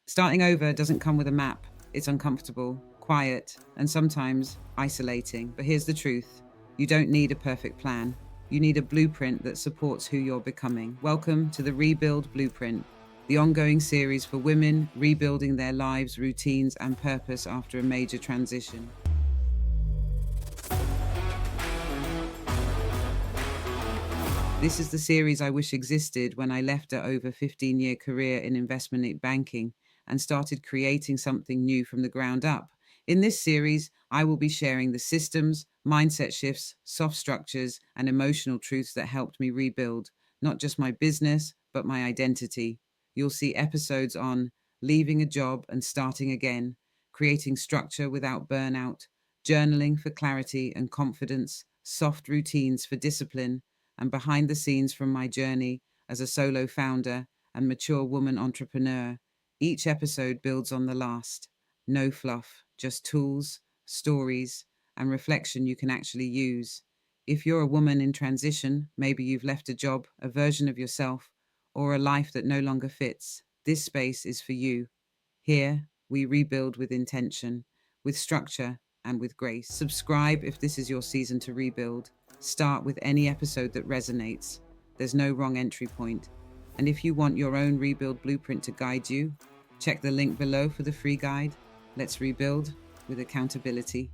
Starting over doesn't come with a map. It's uncomfortable, quiet, and sometimes isolating. But here's the truth: you don't need a perfect plan. You need a blueprint that supports who you're becoming. Welcome to the Rebuild Blueprint, the ongoing series for women rebuilding their lives, routines, and purpose after a major transition. This is the series I wish existed when I left an over 15-year career in investment banking and started creating something new from the ground up. In this series, I will be sharing the systems, mindset shifts, soft structures, and emotional truths that helped me rebuild not just my business, but my identity. You'll see episodes on leaving a job and starting again, creating structure without burnout, journaling for clarity and confidence, soft routines for discipline, and behind the scenes from my journey as a solo founder and mature woman entrepreneur. Each episode builds on the last. No fluff, just tools, stories, and reflection you can actually use. If you're a woman in transition, maybe you've left a job, a version of yourself, or a life that no longer fits, this space is for you. Here, we rebuild with intention, with structure, and with grace. Subscribe if this is your season to rebuild. Start with any episode that resonates. There's no wrong entry point. And if you want your own rebuild blueprint to guide you, check the link below for the free guide. Let's rebuild with accountability.